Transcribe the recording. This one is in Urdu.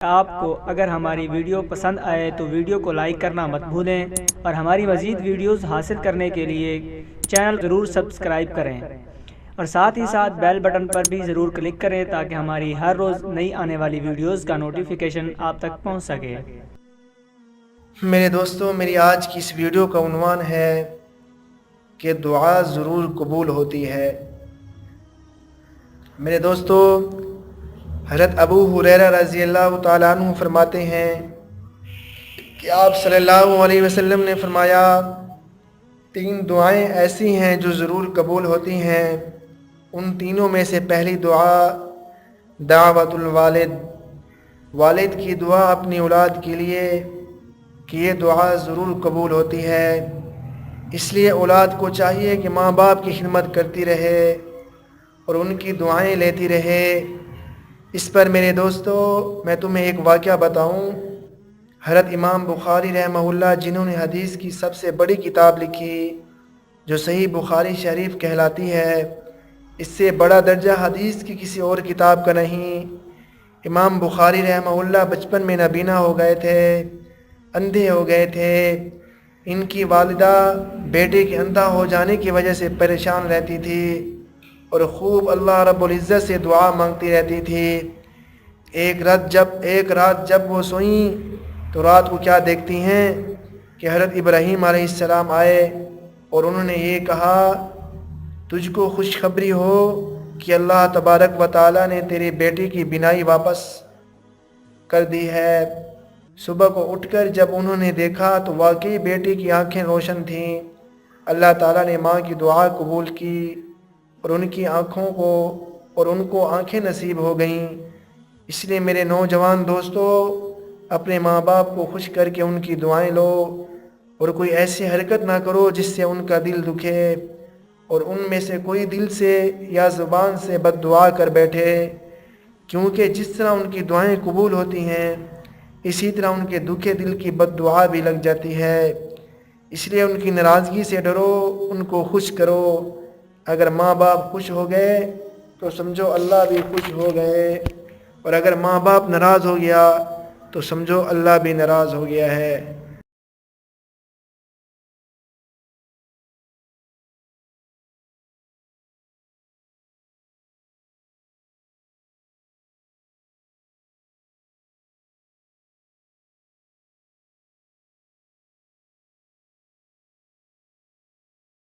آپ کو اگر ہماری ویڈیو پسند آئے تو ویڈیو کو لائک کرنا مت بھولیں، اور ہماری مزید ویڈیوز حاصل کرنے کے لیے چینل ضرور سبسکرائب کریں، اور ساتھ ہی ساتھ بیل بٹن پر بھی ضرور کلک کریں تاکہ ہماری ہر روز نئی آنے والی ویڈیوز کا نوٹیفیکیشن آپ تک پہنچ سکے۔ میرے دوستو، میری آج کی اس ویڈیو کا عنوان ہے کہ دعا ضرور قبول ہوتی ہے۔ میرے دوستو، حضرت ابو ہریرہ رضی اللہ تعالیٰ عنہ فرماتے ہیں کہ آپ صلی اللہ علیہ وسلم نے فرمایا، 3 دعائیں ایسی ہیں جو ضرور قبول ہوتی ہیں۔ ان تینوں میں سے پہلی دعا دعوت الوالد، والد کی دعا اپنی اولاد کے لیے، کہ یہ دعا ضرور قبول ہوتی ہے۔ اس لیے اولاد کو چاہیے کہ ماں باپ کی خدمت کرتی رہے اور ان کی دعائیں لیتی رہے۔ اس پر میرے دوستو، میں تمہیں ایک واقعہ بتاؤں۔ حضرت امام بخاری رحمہ اللہ، جنہوں نے حدیث کی سب سے بڑی کتاب لکھی جو صحیح بخاری شریف کہلاتی ہے، اس سے بڑا درجہ حدیث کی کسی اور کتاب کا نہیں۔ امام بخاری رحمہ اللہ بچپن میں نابینا ہو گئے تھے، اندھے ہو گئے تھے۔ ان کی والدہ بیٹے کے اندھا ہو جانے کی وجہ سے پریشان رہتی تھی اور خوب اللہ رب العزت سے دعا مانگتی رہتی تھی۔ ایک رات جب وہ سوئیں تو رات کو کیا دیکھتی ہیں کہ حضرت ابراہیم علیہ السلام آئے اور انہوں نے یہ کہا، تجھ کو خوشخبری ہو کہ اللہ تبارک و تعالیٰ نے تیرے بیٹے کی بینائی واپس کر دی ہے۔ صبح کو اٹھ کر جب انہوں نے دیکھا تو واقعی بیٹے کی آنکھیں روشن تھیں۔ اللہ تعالیٰ نے ماں کی دعا قبول کی اور ان کو آنکھیں نصیب ہو گئیں۔ اس لیے میرے نوجوان دوستو، اپنے ماں باپ کو خوش کر کے ان کی دعائیں لو، اور کوئی ایسی حرکت نہ کرو جس سے ان کا دل دکھے، اور ان میں سے کوئی دل سے یا زبان سے بد دعا کر بیٹھے، کیونکہ جس طرح ان کی دعائیں قبول ہوتی ہیں اسی طرح ان کے دکھے دل کی بد دعا بھی لگ جاتی ہے۔ اس لیے ان کی ناراضگی سے ڈرو، ان کو خوش کرو۔ اگر ماں باپ خوش ہو گئے تو سمجھو اللہ بھی خوش ہو گئے، اور اگر ماں باپ ناراض ہو گیا تو سمجھو اللہ بھی ناراض ہو گیا ہے۔